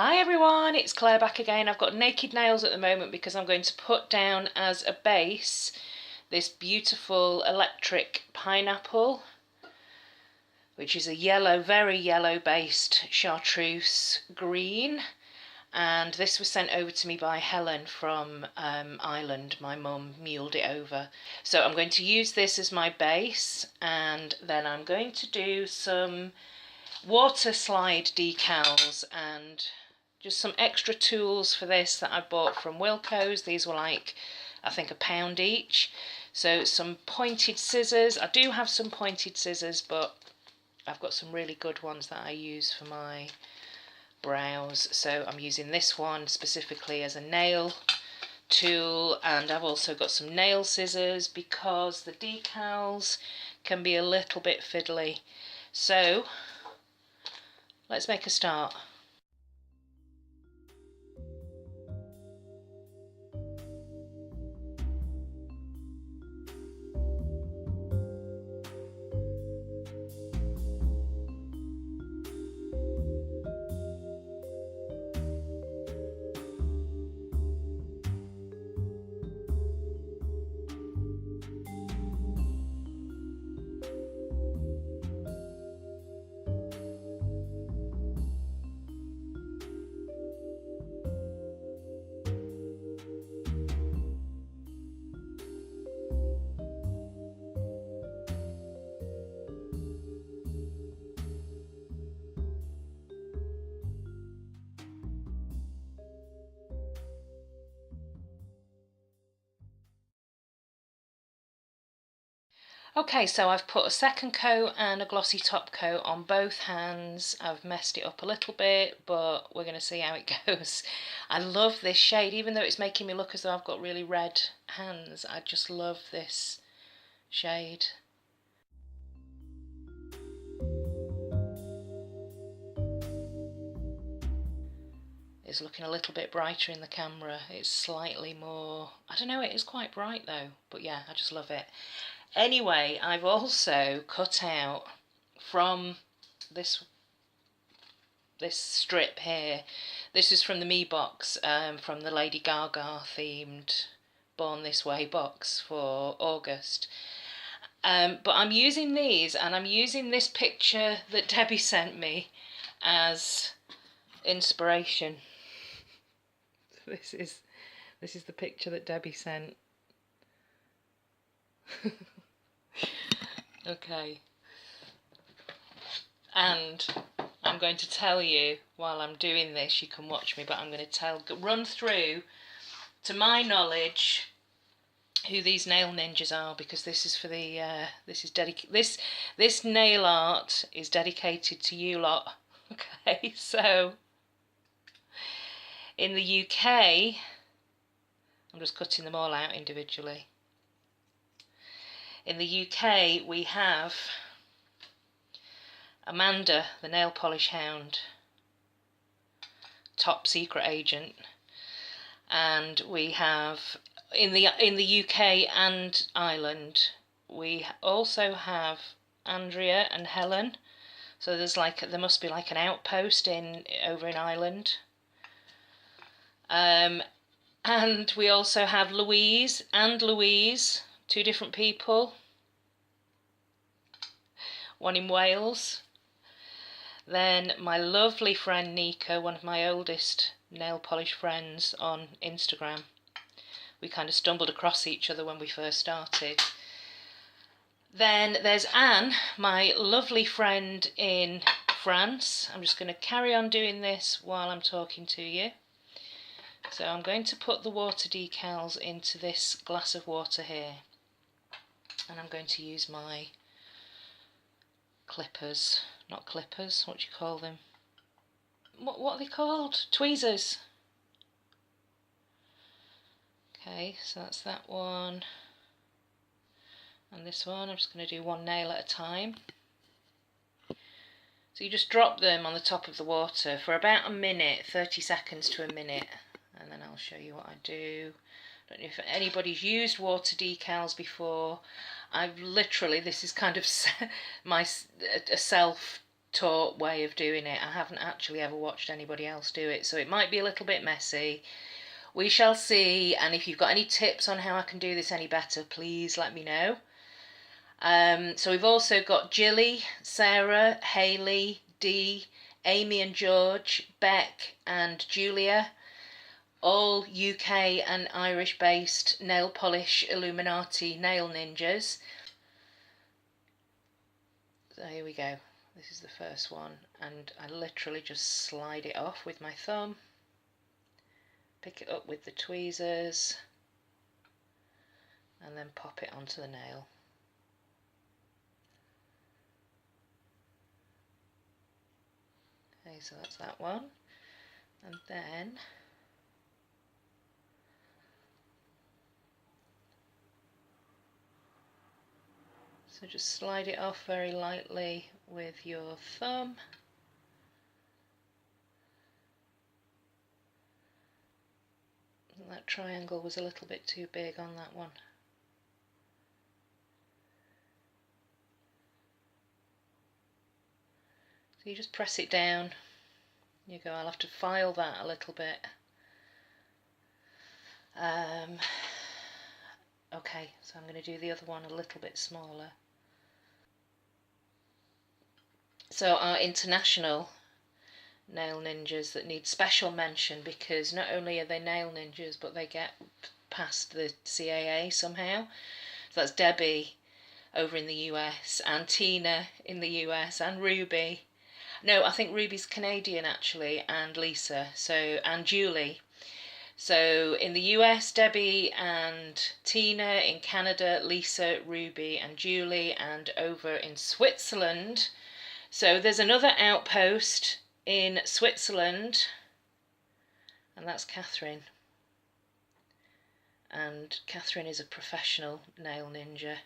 Hi everyone, it's Claire back again. I've got naked nails at the moment because I'm going to put down as a base this beautiful electric pineapple, which is a yellow, very yellow based chartreuse green. And this was sent over to me by Helen from Ireland. My mum muled it over. So I'm going to use this as my base, and then I'm going to do some water slide decals and just some extra tools for this that I bought from Wilko's. These were like, I think, £1 each. So some pointed scissors. I do have some pointed scissors, but I've got some really good ones that I use for my brows. So I'm using this one specifically as a nail tool, and I've also got some nail scissors because the decals can be a little bit fiddly. So let's make a start. Okay, so I've put a second coat and a glossy top coat on both hands. I've messed it up a little bit, but we're going to see how it goes. I love this shade, even though it's making me look as though I've got really red hands. I just love this shade. It's looking a little bit brighter in the camera. It's slightly more, I don't know, it is quite bright though, but yeah, I just love it. Anyway, I've also cut out from this strip here. This is from the Me box, from the Lady Gaga themed Born This Way box for August. But I'm using these, and I'm using this picture that Debbie sent me as inspiration. This is the picture that Debbie sent. Okay. And I'm going to tell you while I'm doing this, you can watch me, but I'm going to run through, to my knowledge, who these nail ninjas are, because this is for the this nail art is dedicated to you lot. Okay, so in the UK, I'm just cutting them all out individually. In the UK, we have Amanda, the nail polish hound, top secret agent, and we have in the UK and Ireland, we also have Andrea and Helen. So there must be like an outpost over in Ireland. And we also have Louise, two different people. One in Wales. Then my lovely friend Nika, one of my oldest nail polish friends on Instagram. We kind of stumbled across each other when we first started. Then there's Anne, my lovely friend in France. I'm just going to carry on doing this while I'm talking to you. So I'm going to put the water decals into this glass of water here. And I'm going to use my clippers. Not clippers, what do you call them? What are they called? Tweezers. Okay, so that's that one. And this one, I'm just going to do one nail at a time. So you just drop them on the top of the water for about a minute, 30 seconds to a minute. And then I'll show you what I do. I don't know if anybody's used water decals before. I've literally, this is kind of a self taught way of doing it. I haven't actually ever watched anybody else do it, so it might be a little bit messy. We shall see, and if you've got any tips on how I can do this any better, please let me know. So we've also got Jilly, Sarah, Hayley, Dee, Amy and George, Beck and Julia, all UK and Irish based nail polish Illuminati nail ninjas. So here we go. This is the first one, and I literally just slide it off with my thumb, pick it up with the tweezers, and then pop it onto the nail. Okay, so that's that one, and then so just slide it off very lightly with your thumb. That triangle was a little bit too big on that one. So you just press it down. You go, I'll have to file that a little bit. Okay, so I'm going to do the other one a little bit smaller. So our international nail ninjas that need special mention, because not only are they nail ninjas, but they get past the CAA somehow. So that's Debbie over in the US, and Tina in the US, and Ruby. No, I think Ruby's Canadian actually, and Lisa, so, and Julie. So in the US, Debbie and Tina; in Canada, Lisa, Ruby and Julie; and over in Switzerland, so there's another outpost in Switzerland, and that's Catherine. And Catherine is a professional nail ninja,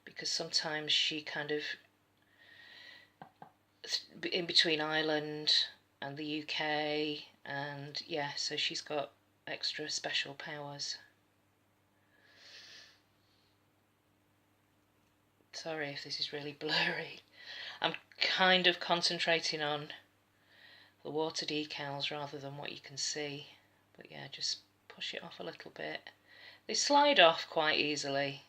because sometimes she kind of in between Ireland and the UK, and yeah, so she's got extra special powers. Sorry if this is really blurry. I'm kind of concentrating on the water decals rather than what you can see, but yeah, just push it off a little bit. They slide off quite easily.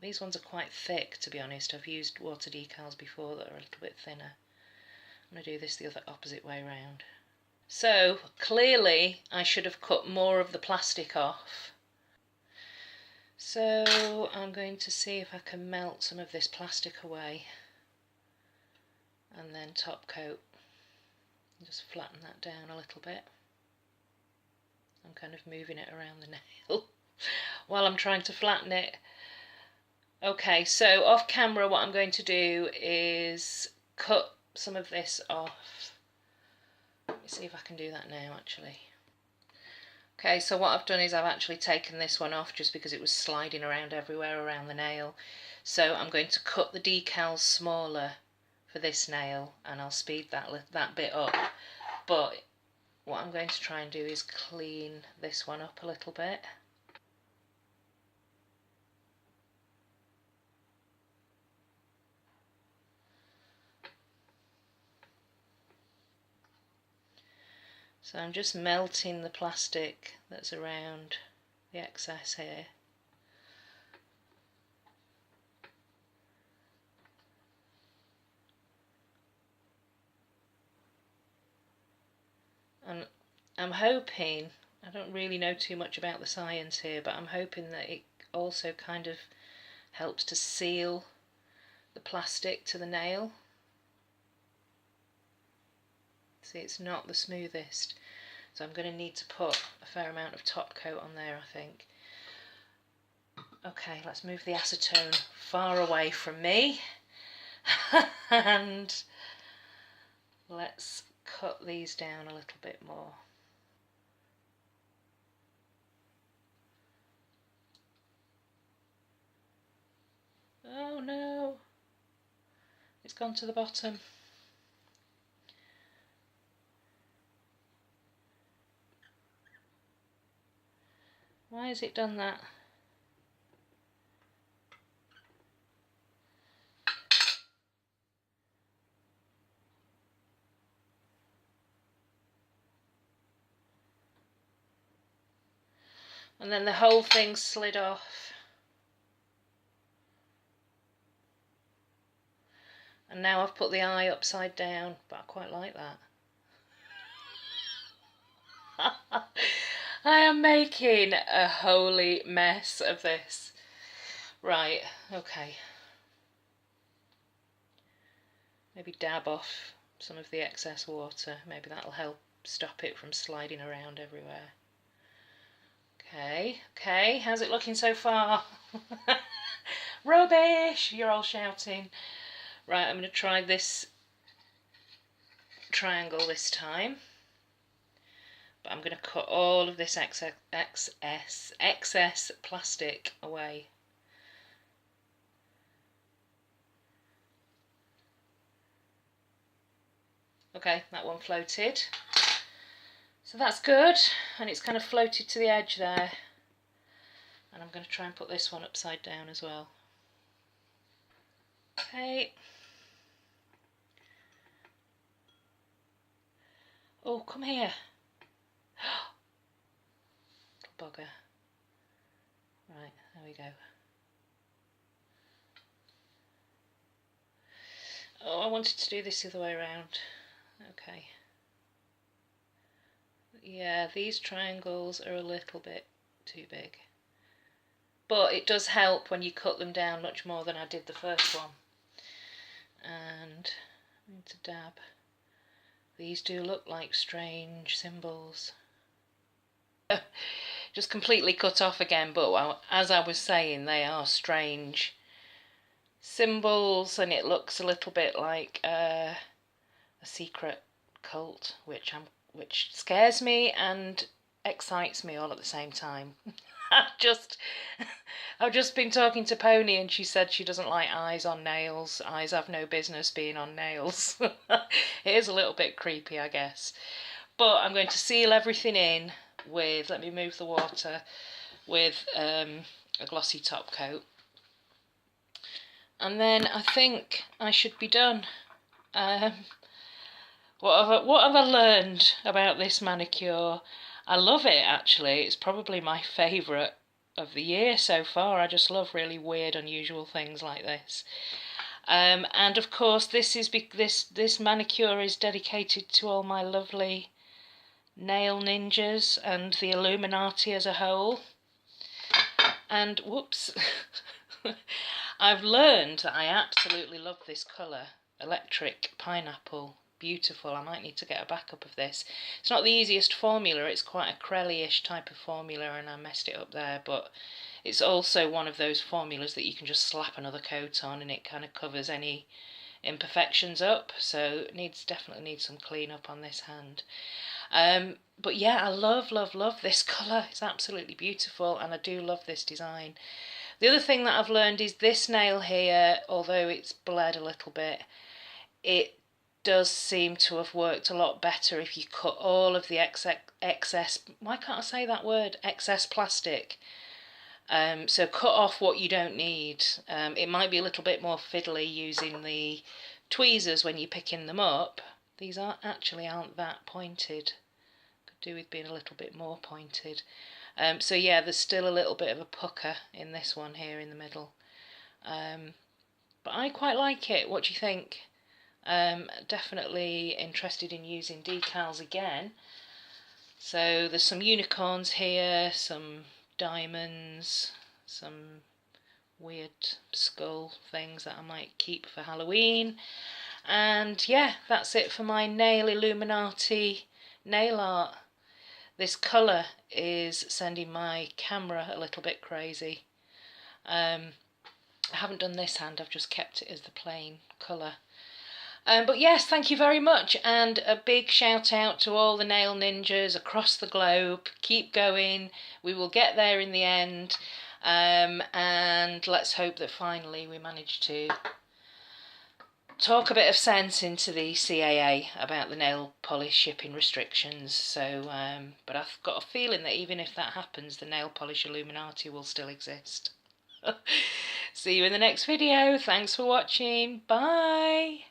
These ones are quite thick, to be honest. I've used water decals before that are a little bit thinner. I'm going to do this the other opposite way round. So clearly I should have cut more of the plastic off. So I'm going to see if I can melt some of this plastic away and then top coat. Just flatten that down a little bit. I'm kind of moving it around the nail while I'm trying to flatten it. Okay, so off camera what I'm going to do is cut some of this off. Let me see if I can do that now actually. Okay, so what I've done is I've actually taken this one off just because it was sliding around everywhere around the nail. So I'm going to cut the decals smaller for this nail, and I'll speed that bit up. But what I'm going to try and do is clean this one up a little bit. So I'm just melting the plastic that's around the excess here. And I'm hoping, I don't really know too much about the science here, but I'm hoping that it also kind of helps to seal the plastic to the nail. See, it's not the smoothest, so I'm going to need to put a fair amount of top coat on there, I think. Okay, let's move the acetone far away from me and let's cut these down a little bit more. Oh no, it's gone to the bottom. Why has it done that? And then the whole thing slid off. And now I've put the eye upside down, but I quite like that. I am making a holy mess of this. Right, okay. Maybe dab off some of the excess water. Maybe that'll help stop it from sliding around everywhere. Okay, how's it looking so far? Rubbish! You're all shouting. Right, I'm going to try this triangle this time. But I'm going to cut all of this excess plastic away. Okay, that one floated. So that's good, and it's kind of floated to the edge there. And I'm going to try and put this one upside down as well. Okay. Oh, come here. Little bugger. Right, there we go. Oh, I wanted to do this the other way around. Okay. Yeah, these triangles are a little bit too big. But it does help when you cut them down much more than I did the first one. And I need to dab. These do look like strange symbols. Just completely cut off again, but as I was saying, they are strange symbols, and it looks a little bit like a secret cult, which scares me and excites me all at the same time. I've just been talking to Pony, and she said she doesn't like eyes on nails. Eyes have no business being on nails. It is a little bit creepy, I guess. But I'm going to seal everything in with, let me move the water, with a glossy top coat. And then I think I should be done. What have I learned about this manicure? I love it, actually. It's probably my favourite of the year so far. I just love really weird, unusual things like this. And of course, this manicure is dedicated to all my lovely nail ninjas and the Illuminati as a whole. And whoops, I've learned that I absolutely love this colour, electric pineapple. Beautiful. I might need to get a backup of this. It's not the easiest formula, it's quite a Crelly-ish type of formula, and I messed it up there, but it's also one of those formulas that you can just slap another coat on and it kind of covers any imperfections up, so it definitely needs some clean up on this hand. But yeah, I love this colour. It's absolutely beautiful, and I do love this design. The other thing that I've learned is this nail here, although it's bled a little bit, it does seem to have worked a lot better if you cut all of the excess, why can't I say that word, excess plastic. So cut off what you don't need. It might be a little bit more fiddly using the tweezers when you're picking them up. These aren't that pointed. Could do with being a little bit more pointed. So yeah, there's still a little bit of a pucker in this one here in the middle. But I quite like it. What do you think? Definitely interested in using decals again. So there's some unicorns here, some diamonds, some weird skull things that I might keep for Halloween. And yeah, that's it for my nail Illuminati nail art. This colour is sending my camera a little bit crazy. I haven't done this hand, I've just kept it as the plain colour. But yes, thank you very much, and a big shout out to all the nail ninjas across the globe. Keep going, we will get there in the end, and let's hope that finally we manage to talk a bit of sense into the CAA about the nail polish shipping restrictions. So, but I've got a feeling that even if that happens, the nail polish Illuminati will still exist. See you in the next video. Thanks for watching. Bye.